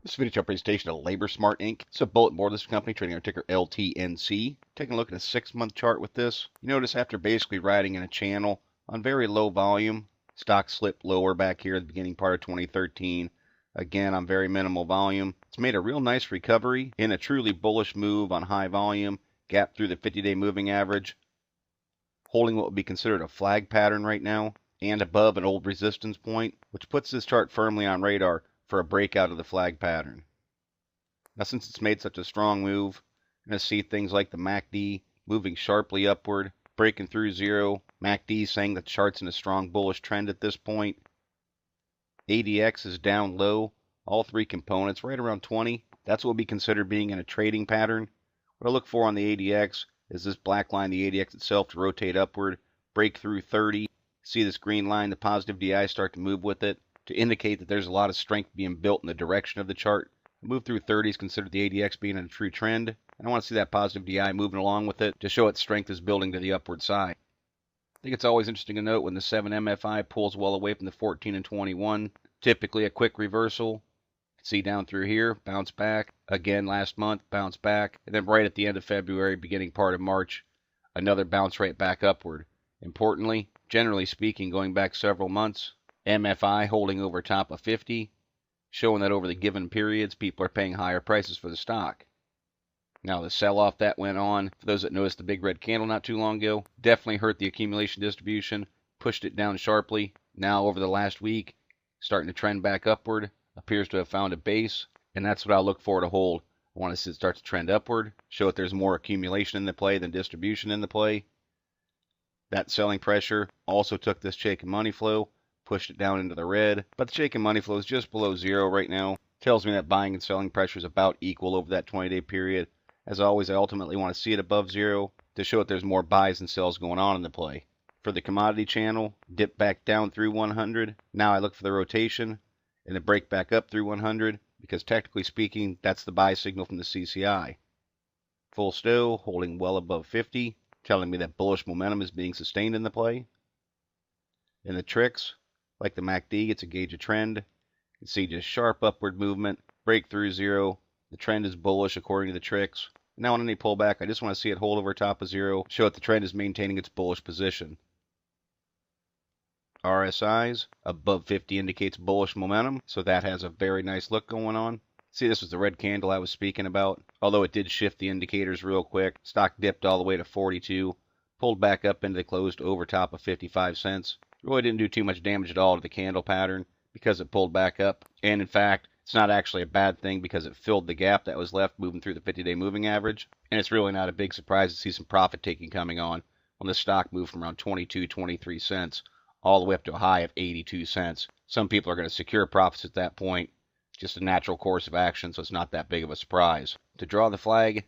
This video is presentation of Labor Smart Inc. It's a bulletin board listed company trading our ticker LTNC. Taking a look at a 6-month chart with this, you notice after basically riding in a channel on very low volume, stock slipped lower back here at the beginning part of 2013. Again, on very minimal volume. It's made a real nice recovery in a truly bullish move on high volume, gap through the 50-day moving average, holding what would be considered a flag pattern right now, and above an old resistance point, which puts this chart firmly on radar for a breakout of the flag pattern. Now, since it's made such a strong move, you're going to see things like the MACD moving sharply upward, breaking through zero. MACD saying that the chart's in a strong bullish trend at this point. ADX is down low. All three components right around 20. That's what would be considered being in a trading pattern. What I look for on the ADX is this black line, the ADX itself, to rotate upward, break through 30. See this green line, the positive DI, start to move with it, to indicate that there's a lot of strength being built in the direction of the chart. A move through 30 is considered the ADX being in a true trend, and I want to see that positive DI moving along with it to show its strength is building to the upward side. I think it's always interesting to note when the 7 MFI pulls well away from the 14 and 21, typically a quick reversal. You can see down through here, bounce back, again last month, bounce back, and then right at the end of February, beginning part of March, another bounce right back upward. Importantly, generally speaking, going back several months, MFI holding over top of 50, showing that over the given periods, people are paying higher prices for the stock. Now, the sell-off that went on, for those that noticed the big red candle not too long ago, definitely hurt the accumulation distribution, pushed it down sharply. Now, over the last week, starting to trend back upward, appears to have found a base, and that's what I'll look for to hold. I want to see it start to trend upward, show that there's more accumulation in the play than distribution in the play. That selling pressure also took this shake and money flow, pushed it down into the red, but the shake and money flow is just below zero right now. Tells me that buying and selling pressure is about equal over that 20-day period. As always, I ultimately want to see it above zero to show that there's more buys and sells going on in the play. For the commodity channel, dip back down through 100. Now I look for the rotation and the break back up through 100 because technically speaking, that's the buy signal from the CCI. Full stow holding well above 50, telling me that bullish momentum is being sustained in the play. In the tricks, like the MACD, it's a gauge of trend. You can see just sharp upward movement, break through zero. The trend is bullish according to the tricks. Now on any pullback, I just want to see it hold over top of zero, show that the trend is maintaining its bullish position. RSIs, above 50 indicates bullish momentum, so that has a very nice look going on. See, this was the red candle I was speaking about. Although it did shift the indicators real quick, stock dipped all the way to 42, pulled back up into the closed over top of 55 cents. Really didn't do too much damage at all to the candle pattern because it pulled back up. And in fact, it's not actually a bad thing because it filled the gap that was left moving through the 50-day moving average. And it's really not a big surprise to see some profit taking coming on when the stock moved from around 22, 23 cents all the way up to a high of 82 cents. Some people are going to secure profits at that point. Just a natural course of action, so it's not that big of a surprise. To draw the flag, it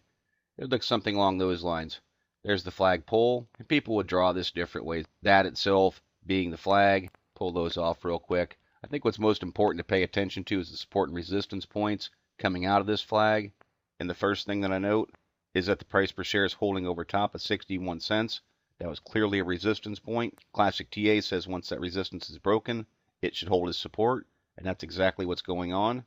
would look something along those lines. There's the flag pole, and people would draw this different ways. That itself being the flag, pull those off real quick. I think what's most important to pay attention to is the support and resistance points coming out of this flag. And the first thing that I note is that the price per share is holding over top of 61 cents. That was clearly a resistance point. Classic TA says once that resistance is broken, it should hold as support, and that's exactly what's going on.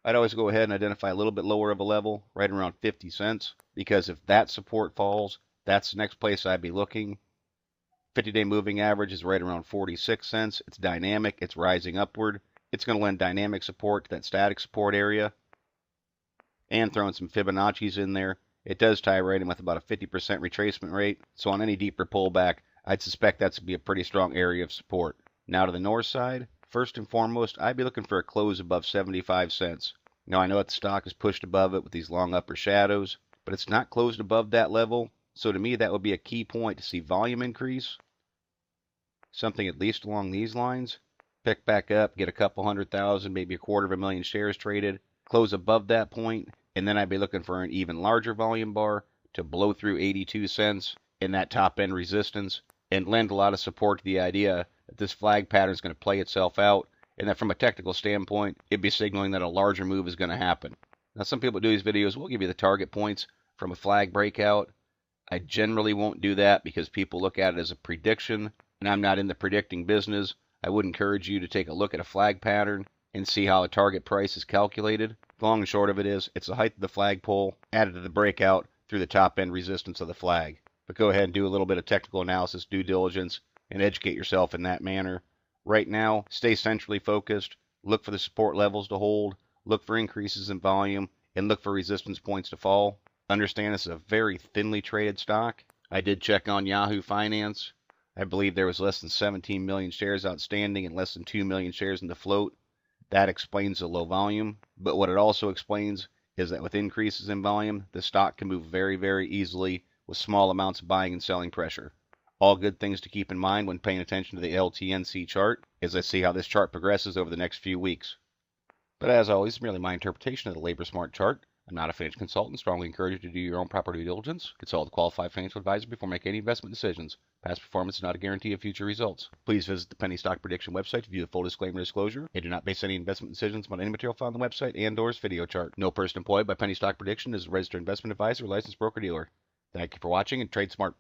I'd always go ahead and identify a little bit lower of a level, right around 50 cents, because if that support falls, that's the next place I'd be looking. 50-day moving average is right around 46 cents. It's dynamic. It's rising upward. It's going to lend dynamic support to that static support area. And throwing some Fibonacci's in there, it does tie right in with about a 50% retracement rate. So on any deeper pullback, I'd suspect that's to be a pretty strong area of support. Now to the north side, first and foremost, I'd be looking for a close above 75 cents. Now I know that the stock is pushed above it with these long upper shadows, but it's not closed above that level. So to me, that would be a key point to see volume increase. Something at least along these lines. Pick back up, get a couple 100,000, maybe a 250,000 shares traded, close above that point, and then I'd be looking for an even larger volume bar to blow through 82 cents in that top end resistance and lend a lot of support to the idea that this flag pattern is going to play itself out and that from a technical standpoint, it'd be signaling that a larger move is going to happen. Now, some people do these videos, we'll give you the target points from a flag breakout. I generally won't do that because people look at it as a prediction, and I'm not in the predicting business. I would encourage you to take a look at a flag pattern and see how a target price is calculated. The long and short of it is, it's the height of the flagpole added to the breakout through the top end resistance of the flag. But go ahead and do a little bit of technical analysis, due diligence, and educate yourself in that manner. Right now, stay centrally focused, look for the support levels to hold, look for increases in volume, and look for resistance points to fall. Understand this is a very thinly traded stock. I did check on Yahoo Finance. I believe there was less than 17 million shares outstanding and less than 2 million shares in the float. That explains the low volume, but what it also explains is that with increases in volume, the stock can move very, very easily with small amounts of buying and selling pressure. All good things to keep in mind when paying attention to the LTNC chart as I see how this chart progresses over the next few weeks. But as always, it's merely my interpretation of the Labor Smart chart. I'm not a financial consultant. Strongly encourage you to do your own proper due diligence. Consult a qualified financial advisor before making any investment decisions. Past performance is not a guarantee of future results. Please visit the Penny Stock Prediction website to view the full disclaimer disclosure. And do not base any investment decisions on any material found on the website and/or its video chart. No person employed by Penny Stock Prediction is a registered investment advisor or licensed broker-dealer. Thank you for watching and trade smart.